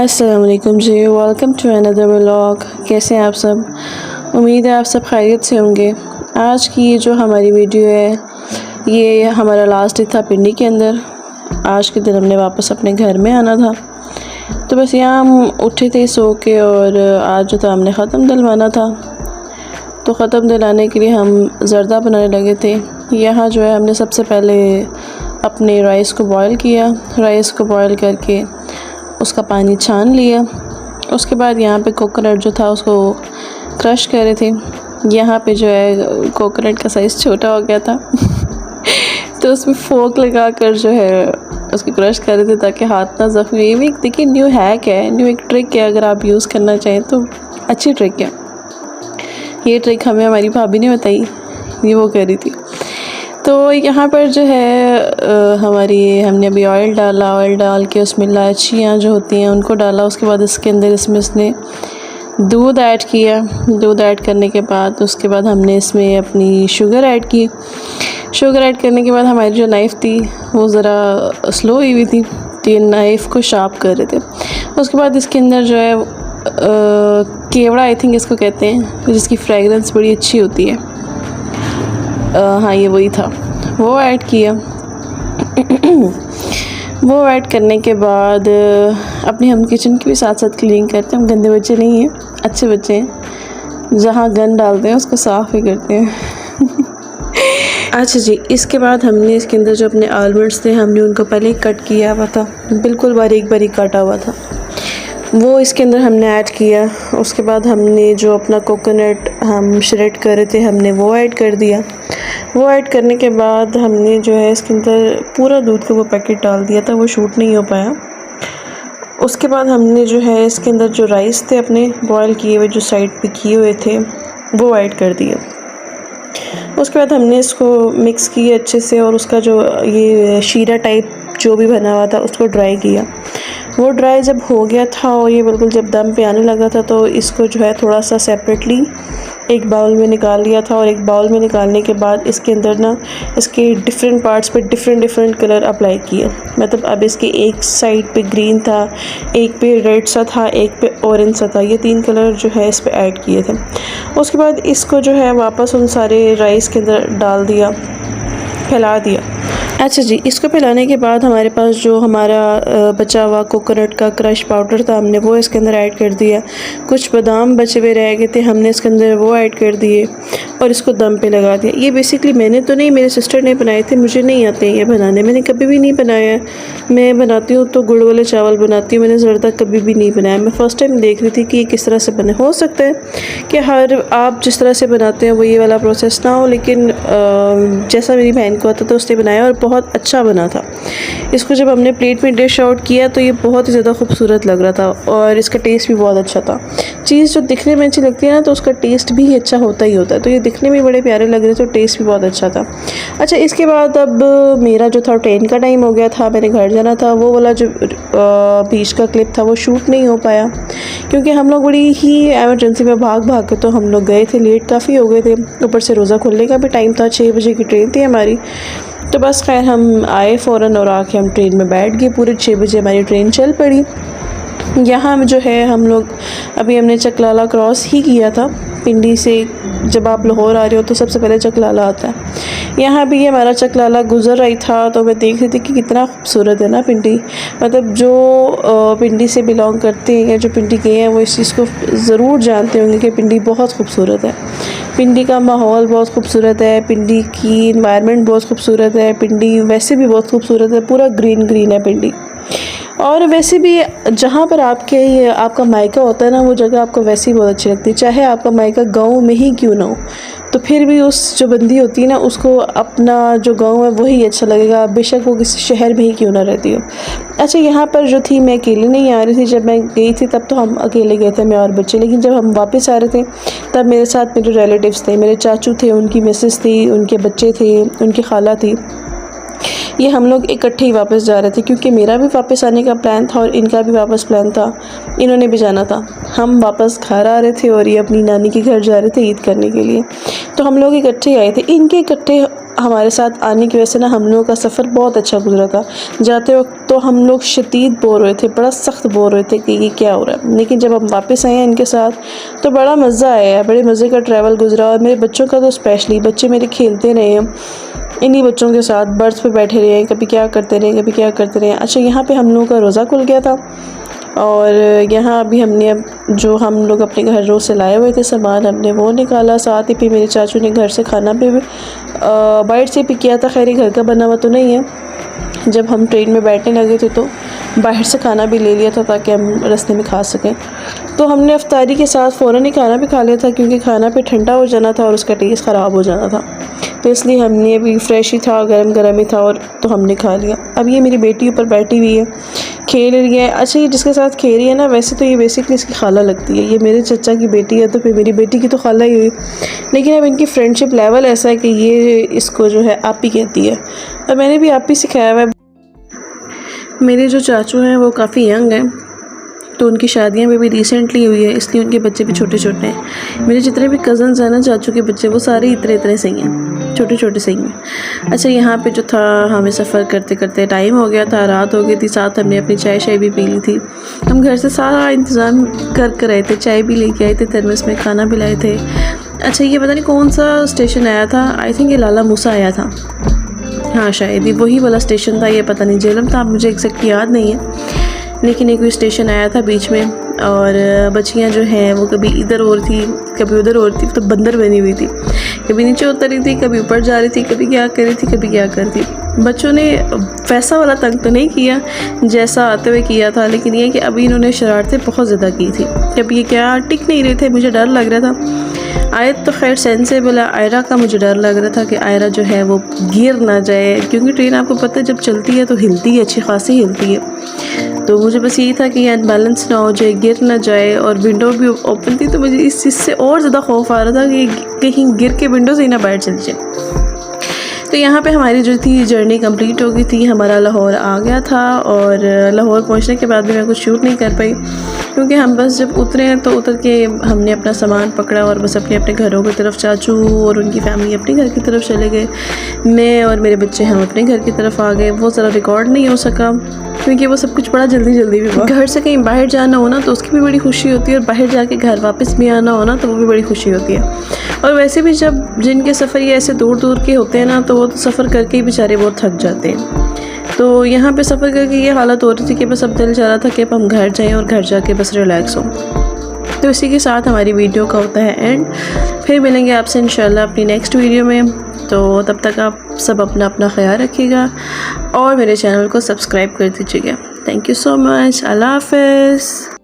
अस्सलाम वालेकुम जी, welcome to another vlog. कैसे हैं आप सब? उम्मीद है आप सब खैरियत से होंगे। आज की ये जो हमारी वीडियो है, ये हमारा लास्ट डे था पिंडी के अंदर। आज के दिन हमने वापस अपने घर में आना था, तो बस यहाँ हम उठे थे सो के, और आज जो था हमने ख़त्म दिलवाना था। तो ख़त्म दिलाने के लिए हम ज़र्दा बनाने लगे थे। यहाँ जो है हमने सबसे पहले अपने राइस को बॉयल किया। राइस को बॉयल करके उसका पानी छान लिया। उसके बाद यहाँ पे कोकोनट जो था उसको क्रश कर रहे थे। यहाँ पे जो है कोकोनट का साइज़ छोटा हो गया था तो उसमें फोक लगा कर जो है उसको क्रश कर रहे थे ताकि हाथ ना ज़ख्मी। ये भी देखिए न्यू हैक है, न्यू एक ट्रिक है। अगर आप यूज़ करना चाहें तो अच्छी ट्रिक है। ये ट्रिक हमें हमारी भाभी ने बताई, ये वो कर रही थी। तो यहाँ पर जो है हमने अभी ऑयल डाला। ऑयल डाल के उसमें इलायचियाँ जो होती हैं उनको डाला। उसके बाद इसके अंदर इसने दूध ऐड किया। दूध ऐड करने के बाद उसके बाद हमने इसमें अपनी शुगर ऐड की। शुगर ऐड करने के बाद हमारी जो नाइफ़ थी वो ज़रा स्लो हुई थी, तो ये नाइफ़ को शार्प कर रहे थे। उसके बाद इसके अंदर जो है केवड़ा आई थिंक इसको कहते हैं, जिसकी फ्रेगरेंस बड़ी अच्छी होती है। हाँ, ये वही था, वो ऐड किया। वो ऐड करने के बाद अपनी हम किचन की भी साथ साथ क्लीनिंग करते हैं। हम गंदे बच्चे नहीं हैं, अच्छे बच्चे हैं। जहाँ गंद डालते हैं उसको साफ़ ही करते हैं अच्छा जी, इसके बाद हमने इसके अंदर जो अपने आलमंड्स थे हमने उनको पहले ही कट किया हुआ था, बिल्कुल बारीक बारीक काटा हुआ था, वो इसके अंदर हमने ऐड किया। उसके बाद हमने जो अपना कोकोनट हम श्रेड कर रहे थे हमने वो ऐड कर दिया। वो ऐड करने के बाद हमने जो है इसके अंदर पूरा दूध का वो पैकेट डाल दिया था, वो शूट नहीं हो पाया। उसके बाद हमने जो है इसके अंदर जो राइस थे अपने बॉयल किए हुए, जो साइड पे किए हुए थे, वो ऐड कर दिया। उसके बाद हमने इसको मिक्स किया अच्छे से, और उसका जो ये शीरा टाइप जो भी बना हुआ था उसको ड्राई किया। वो ड्राई जब हो गया था और ये बिल्कुल जब दम पे आने लगा था, तो इसको जो है थोड़ा सा सेपरेटली एक बाउल में निकाल लिया था। और एक बाउल में निकालने के बाद इसके अंदर ना इसके डिफरेंट पार्ट्स पे डिफरेंट कलर अप्लाई किए। मतलब अब इसके एक साइड पे ग्रीन था, एक पे रेड सा था, एक पे ऑरेंज सा था। ये 3 कलर जो है इस पे ऐड किए थे। उसके बाद इसको जो है वापस उन सारे राइस के अंदर डाल दिया, फैला दिया। अच्छा जी, इसको फैलाने के बाद हमारे पास जो हमारा बचा हुआ कोकोनट का क्रश पाउडर था हमने वो इसके अंदर ऐड कर दिया। कुछ बादाम बचे हुए रह गए थे, हमने इसके अंदर वो ऐड कर दिए और इसको दम पे लगा दिया। ये बेसिकली मैंने तो नहीं, मेरे सिस्टर ने बनाए थे, मुझे नहीं आते ये बनाने, मैंने कभी भी नहीं बनाया। मैं बनाती हूँ तो गुड़ वाले चावल बनाती हूँ, मैंने ज़र्दा कभी भी नहीं बनाया। मैं फ़र्स्ट टाइम देख रही थी कि ये किस तरह से बने। हो सकता है कि आप जिस तरह से बनाते हैं वो ये वाला प्रोसेस ना हो, लेकिन जैसा मेरी बहन को आता था उसने बनाया और बहुत अच्छा बना था। इसको जब हमने प्लेट में डिश आउट किया तो ये बहुत ही ज़्यादा खूबसूरत लग रहा था और इसका टेस्ट भी बहुत अच्छा था। चीज़ जो दिखने में अच्छी लगती है ना, तो उसका टेस्ट भी अच्छा होता ही होता है। तो ये दिखने में बड़े प्यारे लग रहे थे, तो टेस्ट भी बहुत अच्छा था। अच्छा, इसके बाद अब मेरा जो था ट्रेन का टाइम हो गया था, मैंने घर जाना था। वो वाला जो बीच का क्लिप था वो शूट नहीं हो पाया, क्योंकि हम लोग बड़ी ही एमरजेंसी में भाग के तो हम लोग गए थे, लेट काफ़ी हो गए थे। ऊपर से रोज़ा खुलने का भी टाइम था, 6 बजे की ट्रेन थी हमारी। तो बस खैर हम आए फ़ौरन और आके हम ट्रेन में बैठ गए। पूरे 6 बजे हमारी ट्रेन चल पड़ी। यहाँ जो है हम लोग अभी हमने चकलाला क्रॉस ही किया था। पिंडी से जब आप लाहौर आ रहे हो तो सबसे पहले चकलाला आता है। यहाँ भी हमारा चकलाला गुज़र रही था, तो मैं देख रही थी कि कितना खूबसूरत है ना पिंडी। मतलब जो पिंडी से बिलोंग करते हैं या जो पिंडी गए हैं वो इस चीज़ को ज़रूर जानते होंगे कि पिंडी बहुत खूबसूरत है। पिंडी का माहौल बहुत खूबसूरत है, पिंडी की इन्वायरमेंट बहुत खूबसूरत है, पिंडी वैसे भी बहुत खूबसूरत है, पूरा ग्रीन है पिंडी। और वैसे भी जहाँ पर आपका मायका होता है ना, वो जगह आपको वैसे ही बहुत अच्छी लगती है। चाहे आपका मायका गांव में ही क्यों ना हो, तो फिर भी उस जो बंदी होती है ना, उसको अपना जो गांव है वही अच्छा लगेगा, बेशक वो किसी शहर में ही क्यों ना रहती हो। अच्छा, यहाँ पर जो थी मैं अकेले नहीं आ रही थी। जब मैं गई थी तब तो हम अकेले गए थे, मैं और बच्चे। लेकिन जब हम वापस आ रहे थे तब मेरे साथ मेरे रिलेटिव्स थे, मेरे चाचू थे, उनकी मिसेस थी, उनके बच्चे थे, उनकी खाला थी। ये हम लोग इकट्ठे ही वापस जा रहे थे, क्योंकि मेरा भी वापस आने का प्लान था और इनका भी वापस प्लान था, इन्होंने भी जाना था। हम वापस घर आ रहे थे और ये अपनी नानी के घर जा रहे थे ईद करने के लिए। तो हम लोग इकट्ठे ही आए थे। इनके इकट्ठे हमारे साथ आने की वजह से ना हम लोगों का सफ़र बहुत अच्छा गुजरा था। जाते वक्त तो हम लोग शदीद बोर हुए थे, बड़ा सख्त बोर हुए थे कि ये क्या हो रहा है, लेकिन जब हम वापस आए हैं इनके साथ तो बड़ा मज़ा आया, बड़े मज़े का ट्रैवल गुजरा। और मेरे बच्चों का तो स्पेशली, बच्चे मेरे खेलते रहे हैं इन्हीं बच्चों के साथ, बर्ड्स पे बैठे रहे, कभी क्या करते रहे कभी क्या करते रहे। अच्छा, यहाँ पे हम लोगों का रोज़ा खुल गया था और यहाँ अभी हमने अब जो हम लोग अपने घरों से लाए हुए थे सामान, हमने वो निकाला। साथ ही फिर मेरे चाचू ने घर से खाना भी बाहर से पिक किया था। खैर घर का बना हुआ तो नहीं है। जब हम ट्रेन में बैठने लगे थे तो बाहर से खाना भी ले लिया था ताकि हम रास्ते में खा सकें। तो हमने अफ्तारी के साथ फ़ौरन ही खाना भी खा लिया था, क्योंकि खाना पे ठंडा हो जाना था और उसका टेस्ट ख़राब हो जाना था। तो इसलिए हमने अभी फ्रेश ही था, गरम गरम ही था और तो हमने खा लिया। अब ये मेरी बेटी ऊपर बैठी हुई है, खेल रही है। अच्छा, ये जिसके साथ खेल रही है ना, वैसे तो ये बेसिकली इसकी खाला लगती है। ये मेरे चचा की बेटी है तो फिर मेरी बेटी की तो खाला ही हुई, लेकिन अब इनकी फ्रेंडशिप लेवल ऐसा है कि ये इसको जो है आप ही कहती है और मैंने भी आप ही सिखाया हुआ है। मेरे जो चाचू हैं वो काफ़ी यंग हैं, तो उनकी शादियां भी रिसेंटली हुई है, इसलिए उनके बच्चे भी छोटे छोटे हैं। मेरे जितने भी कज़न्स हैं ना चाचू के बच्चे, वो सारे इतने से ही हैं, छोटे छोटे से ही हैं। अच्छा, यहाँ पे जो था हमें सफ़र करते करते टाइम हो गया था, रात हो गई थी। साथ हमने अपनी चाय भी पी ली थी। हम घर से सारा इंतज़ाम कर आए थे, चाय भी लेके आए थे थर्मस में, खाना भी लाए थे। अच्छा, ये पता नहीं कौन सा स्टेशन आया था, आई थिंक ये लाला मूसा आया था, हाँ शायद ये वही वाला स्टेशन था, ये पता नहीं जेलम था, मुझे एग्जैक्ट याद नहीं है, लेकिन एक स्टेशन आया था बीच में। और बच्चियां जो हैं वो कभी इधर और थी कभी उधर और थी, तो बंदर बनी हुई थी, कभी नीचे उतर रही थी कभी ऊपर जा रही थी, कभी क्या कर रही थी कभी क्या कर रही थी। बच्चों ने वैसा वाला तंग तो नहीं किया जैसा आते हुए किया था, लेकिन ये कि अभी इन्होंने शरारतें बहुत ज़्यादा की थी। कभी ये क्या टिक नहीं रहे थे, मुझे डर लग रहा था। आयत तो खैर सेंसेबल है, आयरा का मुझे डर लग रहा था कि आयरा जो है वो गिर ना जाए, क्योंकि ट्रेन आपको पता है जब चलती है तो हिलती है, अच्छी खासी हिलती है। तो मुझे बस यही था कि ये अनबैलेंस ना हो जाए, गिर ना जाए। और विंडो भी ओपन थी तो मुझे इस चीज़ से और ज़्यादा खौफ आ रहा था कि कहीं गिर के विंडो से ही ना बाहर चल जाए। तो यहाँ पे हमारी जो थी जर्नी कंप्लीट हो गई थी, हमारा लाहौर आ गया था। और लाहौर पहुँचने के बाद भी मैं कुछ शूट नहीं कर पाई, क्योंकि हम बस जब उतरे तो उतर के हमने अपना सामान पकड़ा और बस अपने अपने घरों की तरफ, चाचू और उनकी फैमिली अपने घर की तरफ चले गए, मैं और मेरे बच्चे हम अपने घर की तरफ आ गए। वो ज़रा रिकॉर्ड नहीं हो सका क्योंकि वो सब कुछ बड़ा जल्दी भी हुआ। घर से कहीं बाहर जाना हो ना तो उसकी भी बड़ी खुशी होती है, और बाहर जाके घर वापस भी आना हो ना तो वो भी बड़ी खुशी होती है। और वैसे भी जब जिनके सफ़र ये ऐसे दूर दूर के होते हैं ना, तो वो तो सफ़र करके ही बेचारे बहुत थक जाते हैं। तो यहाँ पे सफ़र करके ये हालत हो रही थी कि बस अब दिल चाह रहा था कि अब हम घर जाएं और घर जाके बस रिलैक्स हों। तो इसी के साथ हमारी वीडियो का होता है एंड। फिर मिलेंगे आपसे इंशाल्लाह अपनी नेक्स्ट वीडियो में। तो तब तक आप सब अपना ख्याल रखिएगा और मेरे चैनल को सब्सक्राइब कर दीजिएगा। Thank you so much. अल्लाह हाफ़िज़।